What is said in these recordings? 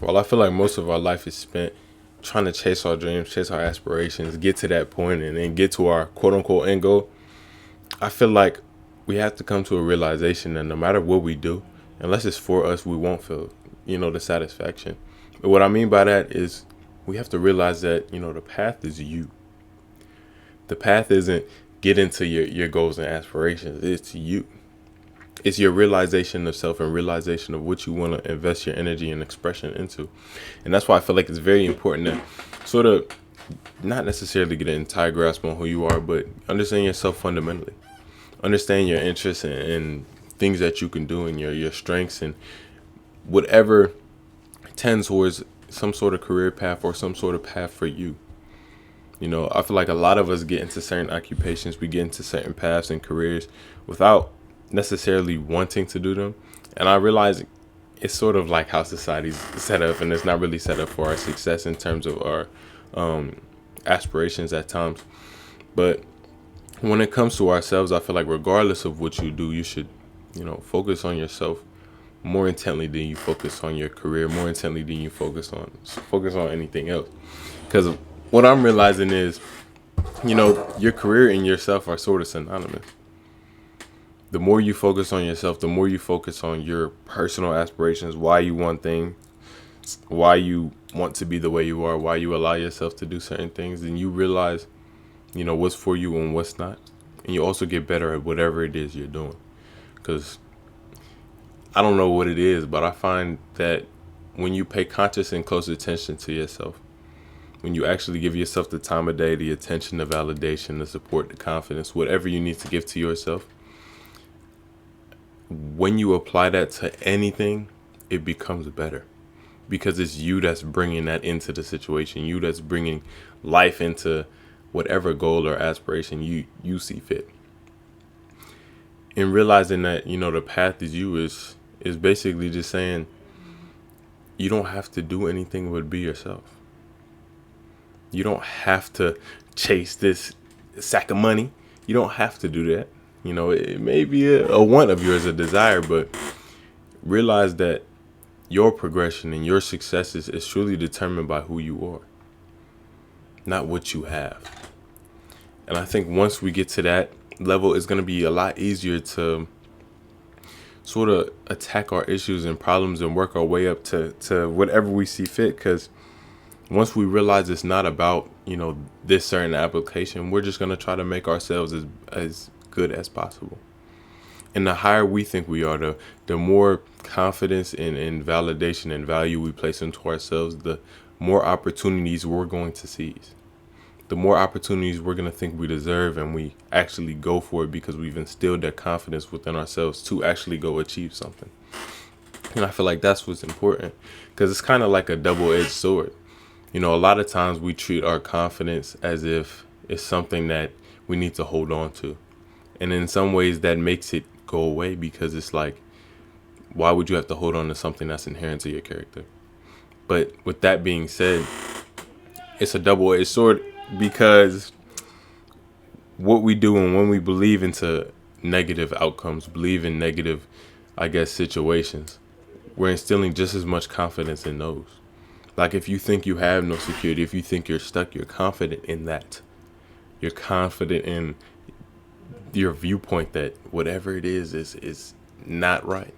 Well, I feel like most of our life is spent trying to chase our dreams, chase our aspirations, get to that point, and then get to our quote unquote end goal. I feel like we have to come to a realization that no matter what we do, unless it's for us, we won't feel, the satisfaction. But what I mean by that is we have to realize that, the path is you. The path isn't get into your goals and aspirations. It's you. It's your realization of self and realization of what you want to invest your energy and expression into. And that's why I feel like it's very important to sort of not necessarily get an entire grasp on who you are, but understand yourself fundamentally. Understand your interests and things that you can do and your strengths and whatever tends towards some sort of career path or some sort of path for you. I feel like a lot of us get into certain occupations, we get into certain paths and careers without necessarily wanting to do them. And I realize it's sort of like how society's set up, and it's not really set up for our success in terms of our aspirations at times. But when it comes to ourselves, I feel like regardless of what you do, you should, focus on yourself more intently than you focus on your career, more intently than you focus on anything else. Because what I'm realizing is, your career and yourself are sort of synonymous. The more you focus on yourself, the more you focus on your personal aspirations, why you want things, why you want to be the way you are, why you allow yourself to do certain things, then you realize, what's for you and what's not. And you also get better at whatever it is you're doing. Because I don't know what it is, but I find that when you pay conscious and close attention to yourself, when you actually give yourself the time of day, the attention, the validation, the support, the confidence, whatever you need to give to yourself, when you apply that to anything, it becomes better. Because it's you that's bringing that into the situation, you that's bringing life into whatever goal or aspiration you see fit. And realizing that, the path is you is basically just saying you don't have to do anything but be yourself. You don't have to chase this sack of money. You don't have to do that. It may be a want of yours, a desire, but realize that your progression and your successes is truly determined by who you are, not what you have. And I think once we get to that level, it's going to be a lot easier to sort of attack our issues and problems and work our way up to whatever we see fit. Because once we realize it's not about, this certain application, we're just going to try to make ourselves as good as possible. And the higher we think we are, the more confidence and validation and value we place into ourselves, the more opportunities we're going to seize. The more opportunities we're going to think we deserve, and we actually go for it because we've instilled that confidence within ourselves to actually go achieve something. And I feel like that's what's important, because it's kind of like a double-edged sword. A lot of times we treat our confidence as if it's something that we need to hold on to. And in some ways that makes it go away, because it's like, why would you have to hold on to something that's inherent to your character? But with that being said, it's a double-edged sword, because what we do and when we believe into negative outcomes, believe in negative, situations, we're instilling just as much confidence in those. Like if you think you have no security, if you think you're stuck, you're confident in that. You're confident in your viewpoint that whatever it is not right.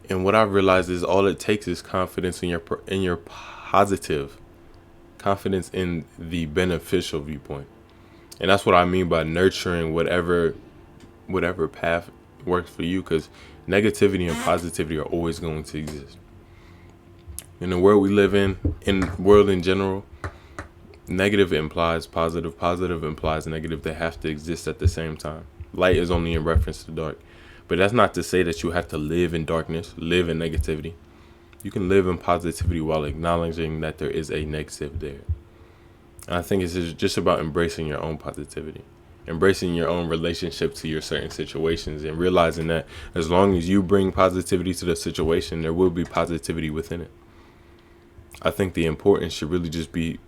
And what I've realized is all it takes is confidence in your positive, confidence in the beneficial viewpoint. And that's what I mean by nurturing whatever path works for you, because negativity and positivity are always going to exist. In the world we live in the world in general, negative implies positive, positive implies negative. They have to exist at the same time. Light is only in reference to dark. But that's not to say that you have to live in darkness, live in negativity. You can live in positivity while acknowledging that there is a negative there. And I think it's just about embracing your own positivity, embracing your own relationship to your certain situations, and realizing that as long as you bring positivity to the situation, there will be positivity within it. I think the importance should really just be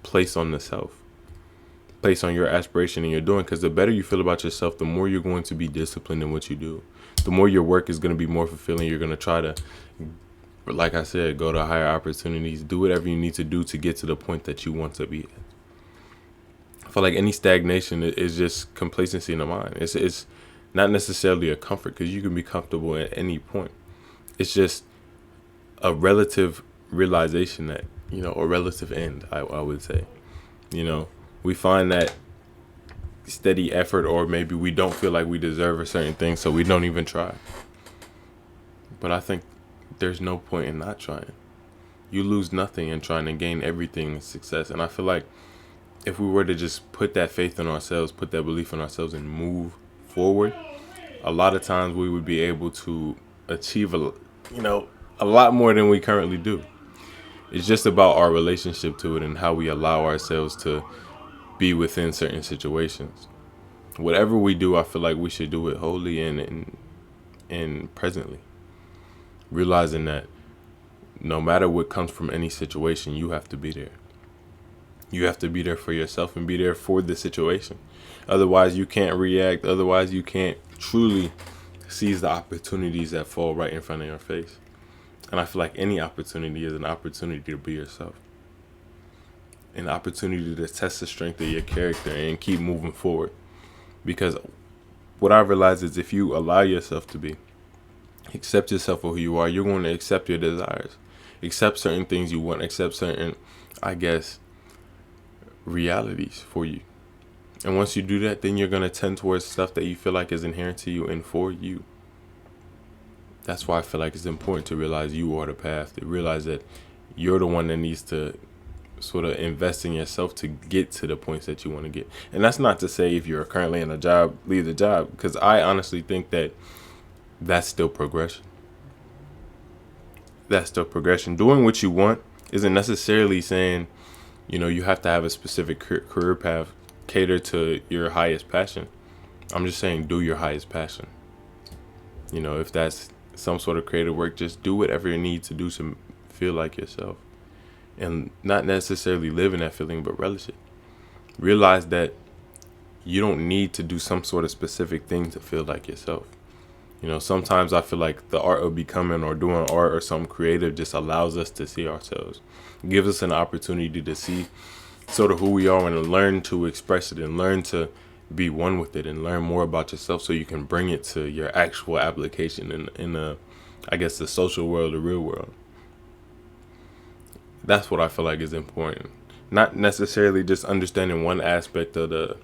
placed on the self, placed on your aspiration and your doing, because the better you feel about yourself, the more you're going to be disciplined in what you do. The more your work is going to be more fulfilling. You're going to try to like I said, go to higher opportunities. Do whatever you need to do to get to the point that you want to be at. I feel like any stagnation is just complacency in the mind. It's not necessarily a comfort, because you can be comfortable at any point. It's just a relative realization that, a relative end, I would say. We find that steady effort, or maybe we don't feel like we deserve a certain thing, so we don't even try. But I think there's no point in not trying. You lose nothing in trying to gain everything in success. And I feel like if we were to just put that faith in ourselves, put that belief in ourselves, and move forward, a lot of times we would be able to achieve a lot more than we currently do. It's just about our relationship to it and how we allow ourselves to be within certain situations. Whatever we do, I feel like we should do it wholly and presently, realizing that no matter what comes from any situation, you have to be there. You have to be there for yourself and be there for the situation. Otherwise, you can't react. Otherwise, you can't truly seize the opportunities that fall right in front of your face. And I feel like any opportunity is an opportunity to be yourself. An opportunity to test the strength of your character and keep moving forward. Because what I realize is, if you allow yourself to be, accept yourself for who you are, you're going to accept your desires. Accept certain things you want. Accept certain, realities for you. And once you do that, then you're going to tend towards stuff that you feel like is inherent to you and for you. That's why I feel like it's important to realize you are the path, to realize that you're the one that needs to sort of invest in yourself to get to the points that you want to get. And that's not to say if you're currently in a job, leave the job, because I honestly think that that's still progression. That's still progression. Doing what you want isn't necessarily saying, you have to have a specific career path cater to your highest passion. I'm just saying, do your highest passion. If that's some sort of creative work, just do whatever you need to do to feel like yourself. And not necessarily live in that feeling, but relish it. Realize that you don't need to do some sort of specific thing to feel like yourself. Sometimes I feel like the art of becoming or doing art or something creative just allows us to see ourselves. It gives us an opportunity to see sort of who we are and learn to express it and learn to be one with it and learn more about yourself, so you can bring it to your actual application in the social world, the real world. That's what I feel like is important. Not necessarily just understanding one aspect of the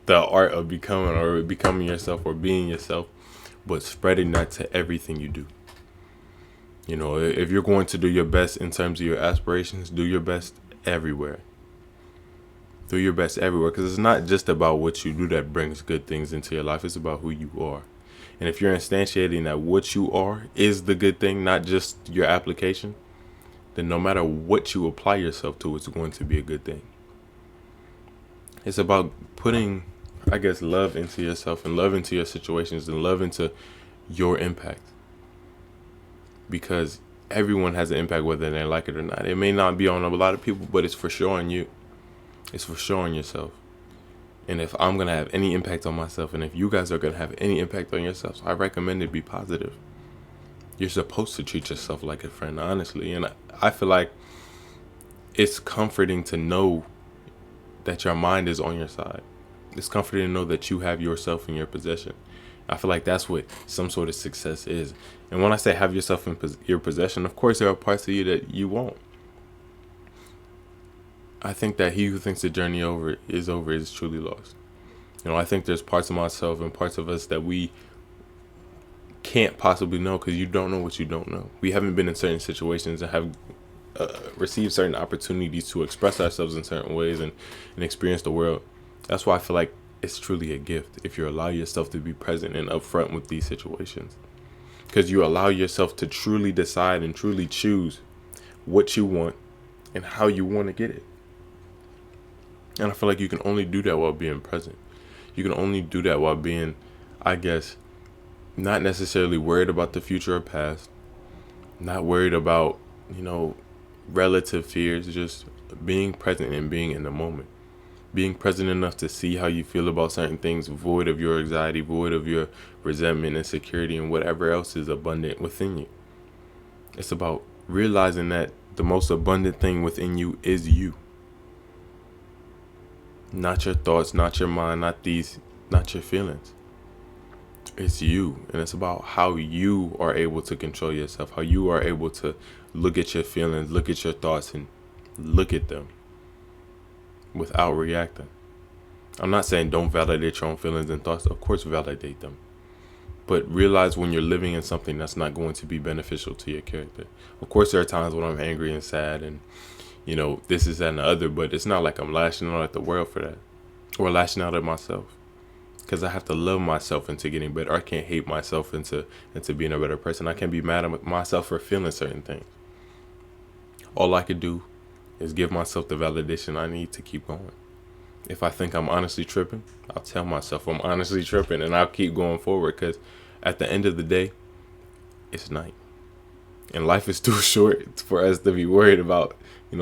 art of becoming yourself or being yourself, but spreading that to everything you do. If you're going to do your best in terms of your aspirations, do your best everywhere. Do your best everywhere, because it's not just about what you do that brings good things into your life. It's about who you are. And if you're instantiating that what you are is the good thing, not just your application, then no matter what you apply yourself to, it's going to be a good thing. It's about putting, love into yourself and love into your situations and love into your impact. Because everyone has an impact, whether they like it or not. It may not be on a lot of people, but it's for sure on you. It's for sure on yourself. And if I'm going to have any impact on myself, and if you guys are going to have any impact on yourselves, I recommend it be positive. You're supposed to treat yourself like a friend, honestly. And I feel like it's comforting to know that your mind is on your side. It's comforting to know that you have yourself in your possession. I feel like that's what some sort of success is. And when I say have yourself in your possession, of course there are parts of you that you won't. I think that he who thinks the journey is truly lost. I think there's parts of myself and parts of us that we can't possibly know, because you don't know what you don't know. We haven't been in certain situations and have received certain opportunities to express ourselves in certain ways and experience the world. That's why I feel like it's truly a gift if you allow yourself to be present and upfront with these situations. Because you allow yourself to truly decide and truly choose what you want and how you want to get it. And I feel like you can only do that while being present. You can only do that while being, not necessarily worried about the future or past, not worried about, relative fears, just being present and being in the moment. Being present enough to see how you feel about certain things, void of your anxiety, void of your resentment, insecurity, and whatever else is abundant within you. It's about realizing that the most abundant thing within you is you. Not your thoughts, not your mind, not your feelings. It's you. And it's about how you are able to control yourself, how you are able to look at your feelings, look at your thoughts, and look at them without reacting. I'm not saying don't validate your own feelings and thoughts. Of course, validate them. But realize when you're living in something that's not going to be beneficial to your character. Of course, there are times when I'm angry and sad and, this is that and the other, but it's not like I'm lashing out at the world for that or lashing out at myself. Because I have to love myself into getting better. I can't hate myself into being a better person. I can't be mad at myself for feeling certain things. All I could do is give myself the validation I need to keep going. If I think I'm honestly tripping, I'll tell myself I'm honestly tripping and I'll keep going forward, because at the end of the day, it's night. And life is too short for us to be worried about,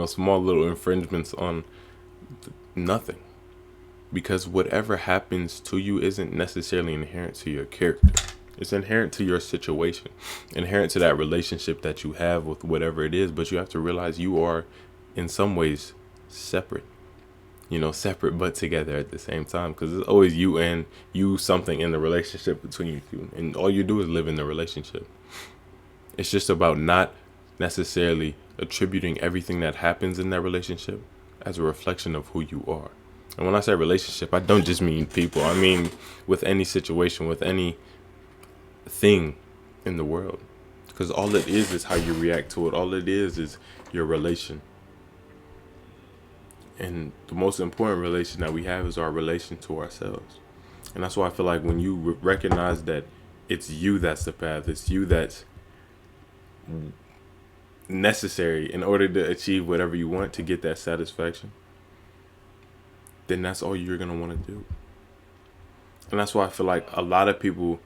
small little infringements on nothing. Because whatever happens to you isn't necessarily inherent to your character. It's inherent to your situation, inherent to that relationship that you have with whatever it is. But you have to realize you are, in some ways, separate. Separate but together at the same time. Because it's always you and you, something in the relationship between you two. And all you do is live in the relationship. It's just about not necessarily attributing everything that happens in that relationship as a reflection of who you are. And when I say relationship, I don't just mean people. I mean with any situation, with any thing in the world. Because all it is how you react to it. All it is your relation. And the most important relation that we have is our relation to ourselves. And that's why I feel like when you recognize that it's you that's the path, it's you that's necessary in order to achieve whatever you want, to get that satisfaction, then that's all you're going to want to do. And that's why I feel like a lot of people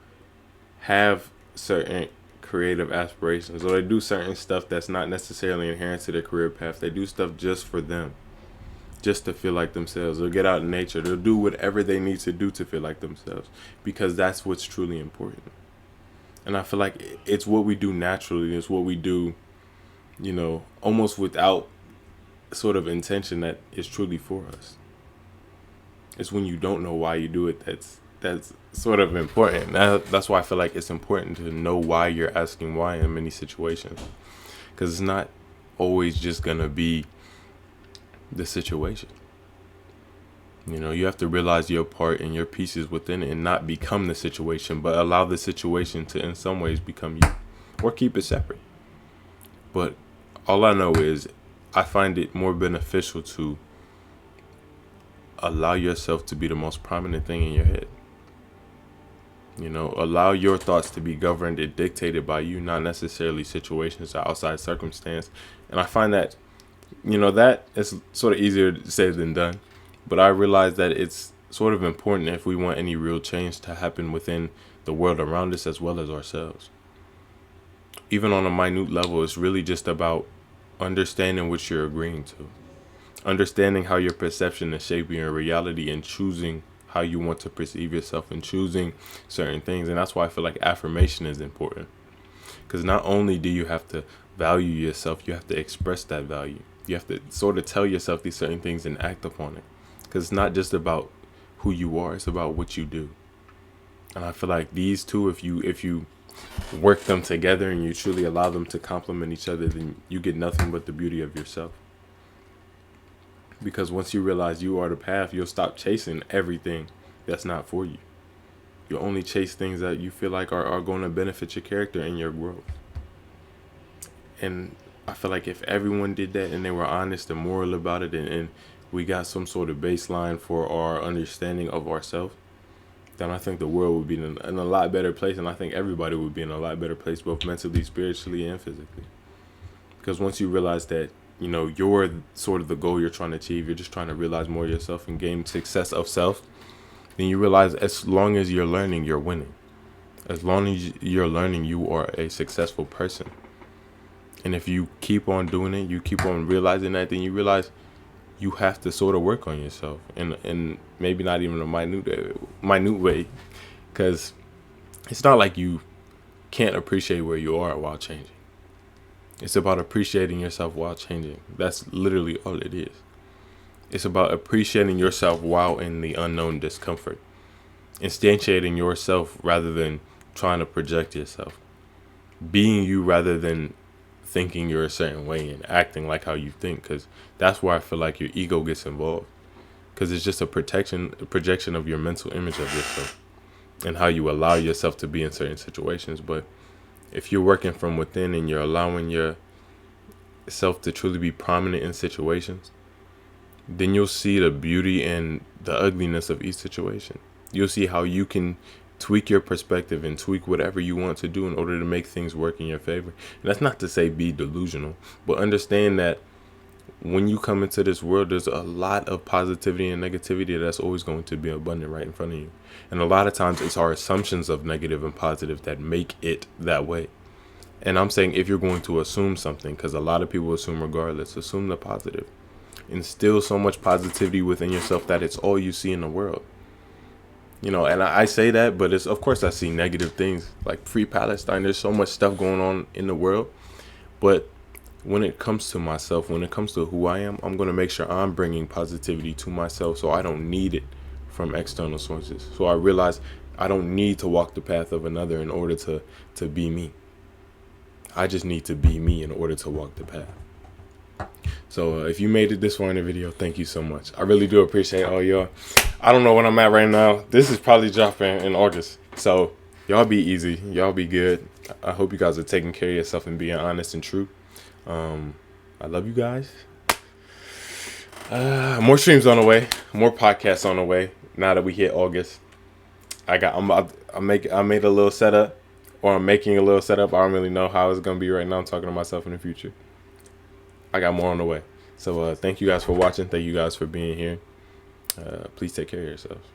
have certain creative aspirations, or they do certain stuff that's not necessarily inherent to their career path. They do stuff just for them, just to feel like themselves. They'll get out in nature. They'll do whatever they need to do to feel like themselves, because that's what's truly important. And I feel like it's what we do naturally. It's what we do, almost without sort of intention, that is truly for us. It's when you don't know why you do it that's sort of important. That's why I feel like it's important to know why you're asking why in many situations. Because it's not always just going to be the situation. You have to realize your part and your pieces within it and not become the situation, but allow the situation to in some ways become you, or keep it separate. But all I know is I find it more beneficial to allow yourself to be the most prominent thing in your head. Allow your thoughts to be governed and dictated by you, not necessarily situations or outside circumstance. And I find that, that is sort of easier said than done. But I realize that it's sort of important if we want any real change to happen within the world around us as well as ourselves. Even on a minute level, it's really just about understanding what you're agreeing to. Understanding how your perception is shaping your reality, and choosing how you want to perceive yourself, and choosing certain things. And that's why I feel like affirmation is important. Because not only do you have to value yourself, you have to express that value. You have to sort of tell yourself these certain things and act upon it. Because it's not just about who you are, it's about what you do. And I feel like these two, if you work them together and you truly allow them to complement each other, then you get nothing but the beauty of yourself. Because once you realize you are the path, you'll stop chasing everything that's not for you. You'll only chase things that you feel like are going to benefit your character and your growth. And I feel like if everyone did that and they were honest and moral about it, and we got some sort of baseline for our understanding of ourselves, then I think the world would be in a lot better place. And I think everybody would be in a lot better place, both mentally, spiritually, and physically. Because once you realize that, you're sort of the goal you're trying to achieve, you're just trying to realize more of yourself and gain success of self, then you realize as long as you're learning, you're winning. As long as you're learning, you are a successful person. And if you keep on doing it, you keep on realizing that, then you realize you have to sort of work on yourself, and maybe not even a minute way, because it's not like you can't appreciate where you are while changing. It's about appreciating yourself while changing. That's literally all it is. It's about appreciating yourself while in the unknown discomfort. Instantiating yourself rather than trying to project yourself. Being you rather than thinking you're a certain way and acting like how you think. Because that's where I feel like your ego gets involved. Because it's just a projection of your mental image of yourself and how you allow yourself to be in certain situations. But if you're working from within and you're allowing yourself to truly be prominent in situations, then you'll see the beauty and the ugliness of each situation. You'll see how you can tweak your perspective and tweak whatever you want to do in order to make things work in your favor. And that's not to say be delusional, but understand that when you come into this world, there's a lot of positivity and negativity that's always going to be abundant right in front of you. And a lot of times it's our assumptions of negative and positive that make it that way. And I'm saying if you're going to assume something, because a lot of people assume regardless, assume the positive. Instill so much positivity within yourself that it's all you see in the world. And I say that, but it's, of course, I see negative things like Free Palestine. There's so much stuff going on in the world. But when it comes to myself, when it comes to who I am, I'm going to make sure I'm bringing positivity to myself so I don't need it from external sources. So I realize I don't need to walk the path of another in order to be me. I just need to be me in order to walk the path. So if you made it this far in the video, thank you so much. I really do appreciate all y'all. I don't know what I'm at right now. This is probably dropping in August. So y'all be easy. Y'all be good. I hope you guys are taking care of yourself and being honest and true. I love you guys. More streams on the way. More podcasts on the way. Now that we hit August, I made a little setup, or I'm making a little setup. I don't really know how it's gonna be right now. I'm talking to myself in the future. I got more on the way. So thank you guys for watching. Thank you guys for being here. Please take care of yourselves.